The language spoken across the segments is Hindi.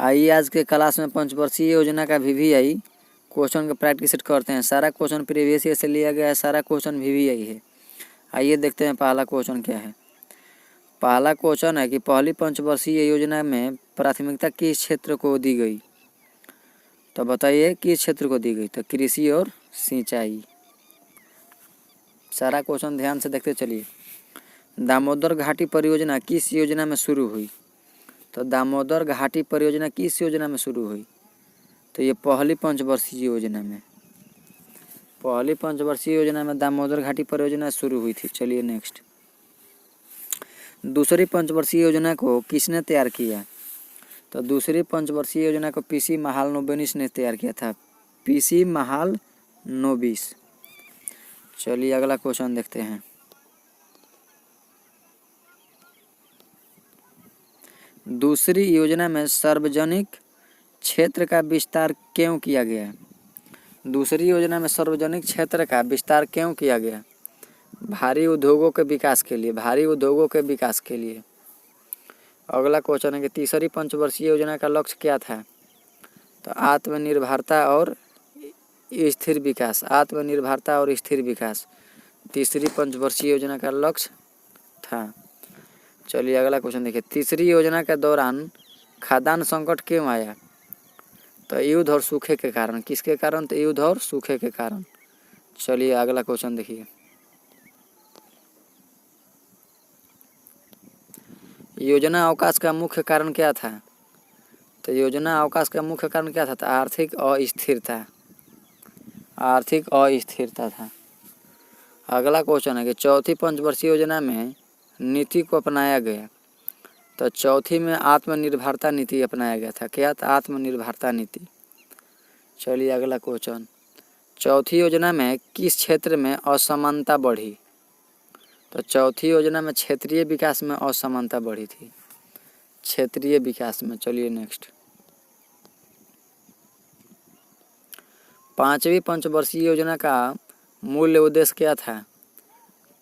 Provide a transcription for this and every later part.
आइए आज के क्लास में पंचवर्षीय योजना का VVI क्वेश्चन का प्रैक्टिस करते हैं। सारा क्वेश्चन प्रीवियस ईयर से लिया गया है, सारा क्वेश्चन VVI है। आइए देखते हैं पहला क्वेश्चन क्या है। पहला क्वेश्चन है कि पहली पंचवर्षीय योजना में प्राथमिकता किस क्षेत्र को दी गई। तो बताइए किस क्षेत्र को दी गई। तो कृषि और सिंचाई। सारा क्वेश्चन ध्यान से देखते चलिए। दामोदर घाटी परियोजना किस योजना में शुरू हुई। तो दामोदर घाटी परियोजना किस योजना में शुरू हुई। तो ये पहली पंचवर्षीय योजना में, पहली पंचवर्षीय योजना में दामोदर घाटी परियोजना शुरू हुई थी। चलिए नेक्स्ट। दूसरी पंचवर्षीय योजना को किसने तैयार किया। तो दूसरी पंचवर्षीय योजना को PC महालनोबिस ने तैयार किया था। PC महालनोबिस। चलिए अगला क्वेश्चन देखते हैं। दूसरी योजना में सार्वजनिक क्षेत्र का विस्तार क्यों किया गया। दूसरी योजना में सार्वजनिक क्षेत्र का विस्तार क्यों किया गया। भारी उद्योगों के विकास के लिए, भारी उद्योगों के विकास के लिए। अगला क्वेश्चन है कि तीसरी पंचवर्षीय योजना का लक्ष्य क्या था। तो आत्मनिर्भरता और स्थिर विकास, आत्मनिर्भरता और स्थिर विकास तीसरी पंचवर्षीय योजना का लक्ष्य था। चलिए अगला क्वेश्चन देखिए। तीसरी योजना के दौरान खाद्यान्न संकट क्यों आया। तो युद्ध और सूखे के कारण। किसके कारण। तो युद्ध और सूखे के कारण। चलिए अगला क्वेश्चन देखिए। योजना अवकाश का मुख्य कारण क्या था। तो योजना अवकाश का मुख्य कारण क्या था। तो आर्थिक अस्थिरता, आर्थिक अस्थिरता था। अगला क्वेश्चन है कि चौथी पंचवर्षीय योजना में नीति को अपनाया गया। तो चौथी में आत्मनिर्भरता नीति अपनाया गया था। क्या था। आत्मनिर्भरता नीति। चलिए अगला क्वेश्चन। चौथी योजना में किस क्षेत्र में असमानता बढ़ी। तो चौथी योजना में क्षेत्रीय विकास में असमानता बढ़ी थी, क्षेत्रीय विकास में। चलिए नेक्स्ट। पांचवी पंचवर्षीय योजना का मूल उद्देश्य क्या था।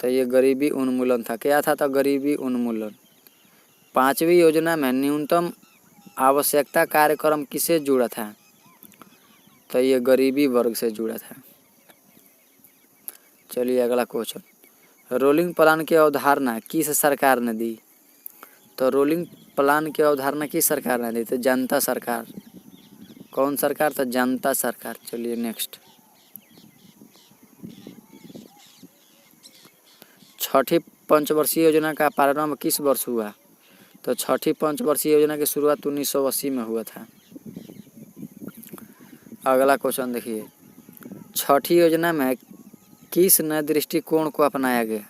तो ये गरीबी उन्मूलन था। क्या था। तो गरीबी उन्मूलन। पांचवी योजना में न्यूनतम आवश्यकता कार्यक्रम किससे जुड़ा था। तो ये गरीबी वर्ग से जुड़ा था। चलिए अगला क्वेश्चन। रोलिंग प्लान की अवधारणा किस सरकार ने दी। तो रोलिंग प्लान की अवधारणा किस सरकार ने दी। तो जनता सरकार। कौन सरकार। तो जनता सरकार। चलिए नेक्स्ट। छठी पंचवर्षीय योजना का प्रारंभ किस वर्ष हुआ। तो छठी पंचवर्षीय योजना की शुरुआत 1980 में हुआ था। अगला क्वेश्चन देखिए। छठी योजना में किस नए दृष्टिकोण को अपनाया गया।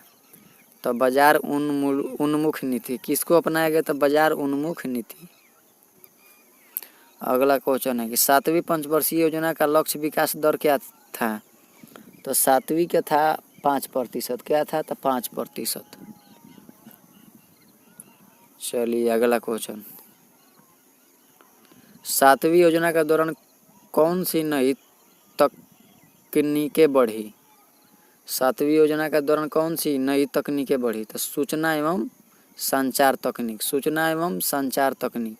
तो बाजार उन्मुख नीति। किसको अपनाया गया। तो बाजार उन्मुख नीति। अगला क्वेश्चन है कि सातवीं पंचवर्षीय योजना का लक्ष्य विकास दर क्या था। तो सातवीं क्या था। 5%। क्या था। तो 5%। चलिए अगला क्वेश्चन। सातवीं योजना के दौरान कौन सी नई तकनीकें बढ़ी। सातवीं योजना के दौरान कौन सी नई तकनीकें बढ़ी। तो सूचना एवं संचार तकनीक, सूचना एवं संचार तकनीक।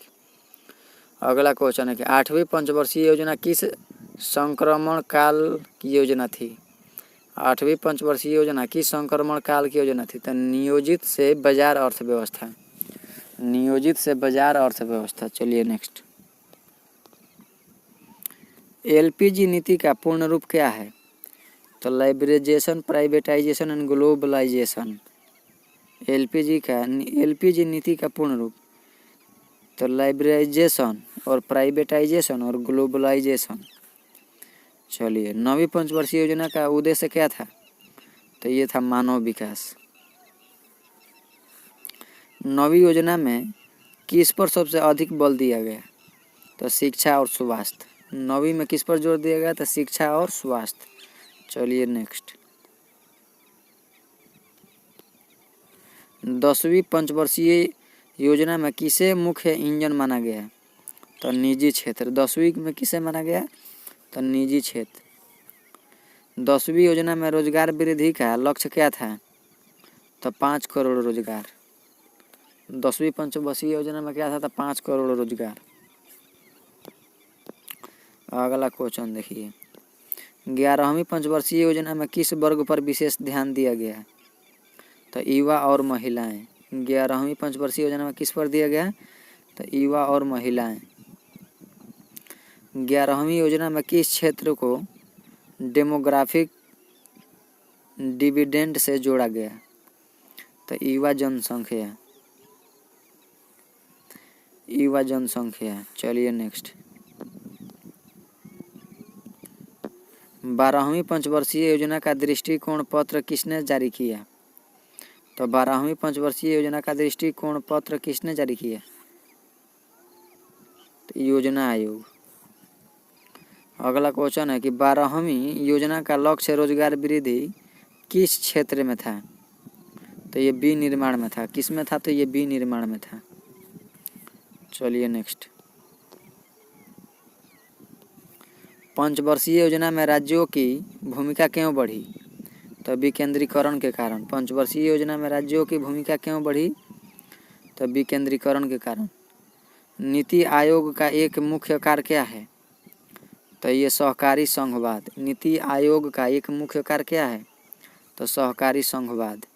अगला क्वेश्चन है कि आठवीं पंचवर्षीय योजना किस संक्रमण काल की योजना थी। आठवीं पंचवर्षीय योजना किस संक्रमण काल की योजना थी। तो नियोजित से बाजार अर्थव्यवस्था, नियोजित से बाजार अर्थव्यवस्था। चलिए नेक्स्ट। LPG नीति का पूर्ण रूप क्या है। तो liberalisation, privatisation and globalisation. LPG नीति का पूर्ण रूप। तो लिबरलाइजेशन और प्राइवेटाइजेशन और ग्लोबलाइजेशन। चलिए नवीं पंचवर्षीय योजना का उद्देश्य क्या था। तो ये था मानव विकास। नवीं योजना में किस पर सबसे अधिक बल दिया गया। तो शिक्षा और स्वास्थ्य। नवीं में किस पर जोर दिया गया। तो शिक्षा और स्वास्थ्य। चलिए नेक्स्ट। 10वीं पंचवर्षीय योजना में किसे मुख्य इंजन माना गया। तो निजी क्षेत्र। 10वीं में किसे माना गया। तो निजी क्षेत्र। 10वीं योजना में रोजगार वृद्धि का लक्ष्य क्या था। तो 5 करोड़ रोजगार। 10वीं पंचवर्षीय योजना में क्या था। तो 5 करोड़ रोजगार। अगला क्वेश्चन देखिए, 11वीं पंचवर्षीय योजना में किस वर्ग पर विशेष ध्यान दिया गया है? तो युवा और महिलाएं। 11वीं पंचवर्षीय योजना में किस पर दिया गया है? तो युवा और महिलाएं। 11वीं योजना में किस क्षेत्र को डेमोग्राफिक डिविडेंड से जोड़ा गया? तो युवा जनसंख्या। युवा जनसंख्या। चलिए नेक्स्ट, 12वीं पंचवर्षीय योजना का दृष्टिकोण पत्र किसने जारी किया? तो 12वीं पंचवर्षीय योजना का दृष्टिकोण पत्र किसने जारी किया? तो योजना आयोग। अगला क्वेश्चन है कि 12वीं योजना का लक्ष्य रोजगार वृद्धि किस क्षेत्र में था? तो ये बी निर्माण में था। किस में था? तो ये बी निर्माण में था। चलिए नेक्स्ट, पंचवर्षीय योजना में राज्यों की भूमिका क्यों बढ़ी? तो विकेंद्रीकरण के कारण। पंचवर्षीय योजना में राज्यों की भूमिका क्यों बढ़ी? तो विकेंद्रीकरण के कारण। नीति आयोग का एक मुख्य कार्य क्या है? तो ये सहकारी संघवाद। नीति आयोग का एक मुख्य कार्य क्या है? तो सहकारी संघवाद।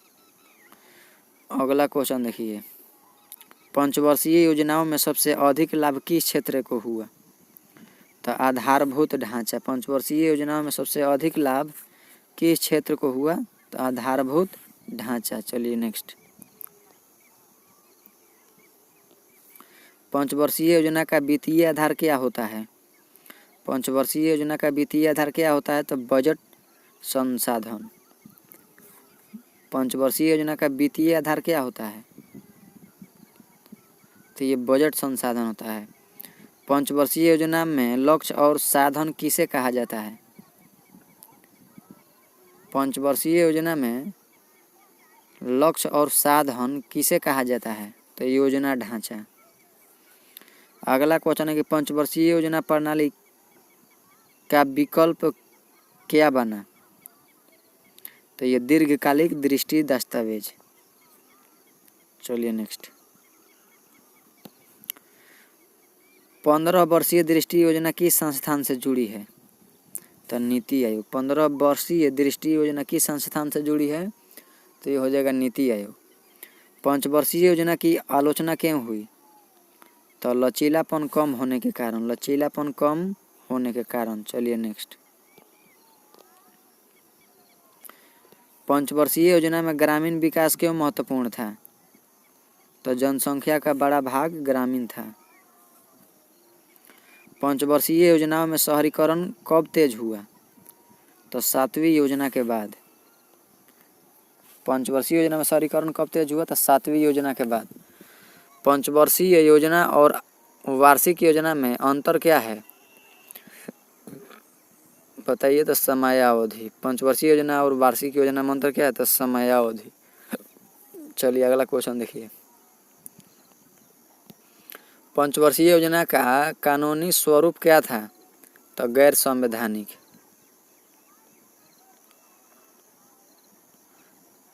अगला क्वेश्चन देखिए, पंचवर्षीय योजनाओं में सबसे अधिक लाभ किस क्षेत्र को हुआ? तो आधारभूत ढांचा। पंचवर्षीय योजनाओं में सबसे अधिक लाभ किस क्षेत्र को हुआ? तो आधारभूत ढांचा। चलिए नेक्स्ट, पंचवर्षीय योजना का वित्तीय आधार क्या होता है? पंचवर्षीय योजना का वित्तीय आधार क्या होता है? तो बजट संसाधन। पंचवर्षीय योजना का वित्तीय आधार क्या होता है? तो ये बजट संसाधन होता है। पंचवर्षीय योजना में लक्ष्य और साधन किसे कहा जाता है? पंचवर्षीय योजना में लक्ष्य और साधन किसे कहा जाता है? तो योजना ढांचा। अगला क्वेश्चन है कि पंचवर्षीय योजना प्रणाली का विकल्प क्या बना? तो ये दीर्घकालिक दृष्टि दस्तावेज। चलिए नेक्स्ट, 15 वर्षीय दृष्टि योजना किस संस्थान से जुड़ी है? तो नीति आयोग। 15 वर्षीय दृष्टि योजना किस संस्थान से जुड़ी है? तो ये हो जाएगा नीति आयोग। पंचवर्षीय योजना की आलोचना क्यों हुई? तो लचीलापन कम होने के कारण। लचीलापन कम होने के कारण। चलिए नेक्स्ट, पंचवर्षीय योजना में ग्रामीण विकास क्यों महत्वपूर्ण था? तो जनसंख्या का बड़ा भाग ग्रामीण था। पंचवर्षीय योजनाओं में शहरीकरण कब तेज हुआ? तो 7वीं योजना के बाद। पंचवर्षीय योजना में शहरीकरण कब तेज हुआ? तो 7वीं योजना के बाद। पंचवर्षीय योजना और वार्षिक योजना में अंतर क्या है? बताइए। तो समयावधि। पंचवर्षीय योजना और वार्षिक योजना में अंतर क्या है? तो समयावधि। चलिए अगला क्वेश्चन देखिए, पंचवर्षीय योजना का कानूनी स्वरूप क्या था? तो गैर संवैधानिक।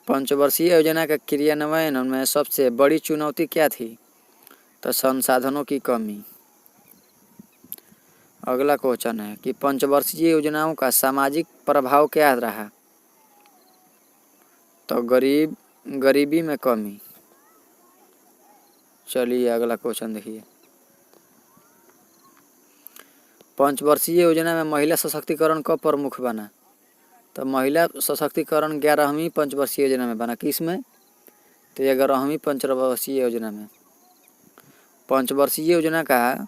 पंचवर्षीय योजना का क्रियान्वयन में सबसे बड़ी चुनौती क्या थी? तो संसाधनों की कमी। अगला क्वेश्चन है कि पंचवर्षीय योजनाओं का सामाजिक प्रभाव क्या रहा? तो गरीबी में कमी। चलिए अगला क्वेश्चन देखिए, पंचवर्षीय योजना में महिला सशक्तिकरण कब प्रमुख बना? तो महिला सशक्तिकरण 11वीं पंचवर्षीय योजना में बना। किस में? तो 11वीं पंचवर्षीय योजना में। पंचवर्षीय योजना का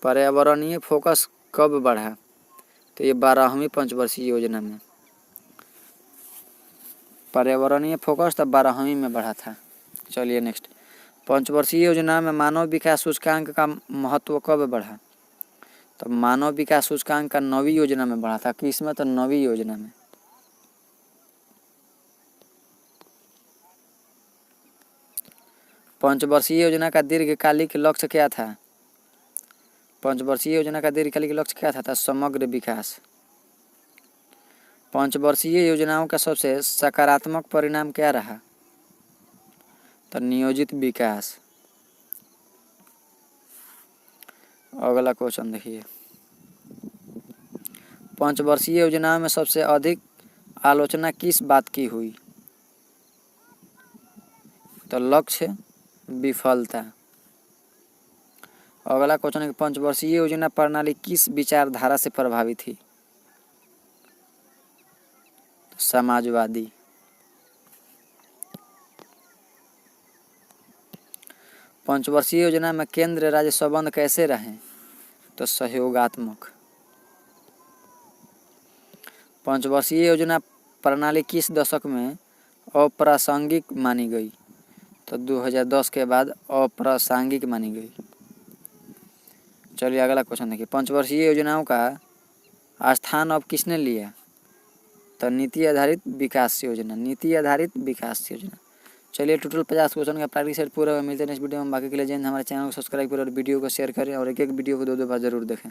पर्यावरणीय फोकस कब बढ़ा? तो ये 12वीं पंचवर्षीय योजना में। पर्यावरणीय फोकस तो 12वीं में बढ़ा था। चलिए नेक्स्ट, पंचवर्षीय योजना में मानव विकास सूचकांक का महत्व कब बढ़ा? तो मानव विकास सूचकांक का 9वीं योजना में बढ़ा था। किस में? तो 9वीं योजना में। पंचवर्षीय योजना का दीर्घकालिक लक्ष्य क्या था? पंचवर्षीय योजना का दीर्घकालिक लक्ष्य क्या था? तो समग्र विकास। पंचवर्षीय योजनाओं का सबसे सकारात्मक परिणाम क्या रहा? तो नियोजित विकास। अगला क्वेश्चन देखिए, पंचवर्षीय योजनाओं में सबसे अधिक आलोचना किस बात की हुई? तो लक्ष्य विफलता। अगला क्वेश्चन है कि पंचवर्षीय योजना प्रणाली किस विचारधारा से प्रभावित थी? समाजवादी। पंचवर्षीय योजना में केंद्र राज्य संबंध कैसे रहे? तो सहयोगात्मक। पंचवर्षीय योजना प्रणाली किस दशक में अप्रासंगिक मानी गई? तो 2010 के बाद अप्रासंगिक मानी गई। चलिए अगला क्वेश्चन देखिए, पंचवर्षीय योजनाओं का स्थान अब किसने लिया? तो नीति आधारित विकास योजना। नीति आधारित विकास योजना। चलिए टोटल 50 क्वेश्चन का प्रैक्टिस सेट पूरा हुआ। मिलते हैं नेक्स्ट वीडियो में। बाकी के लिए जैन हमारे चैनल को सब्सक्राइब करें और वीडियो को शेयर करें और एक एक वीडियो को 2-2 बार जरूर देखें।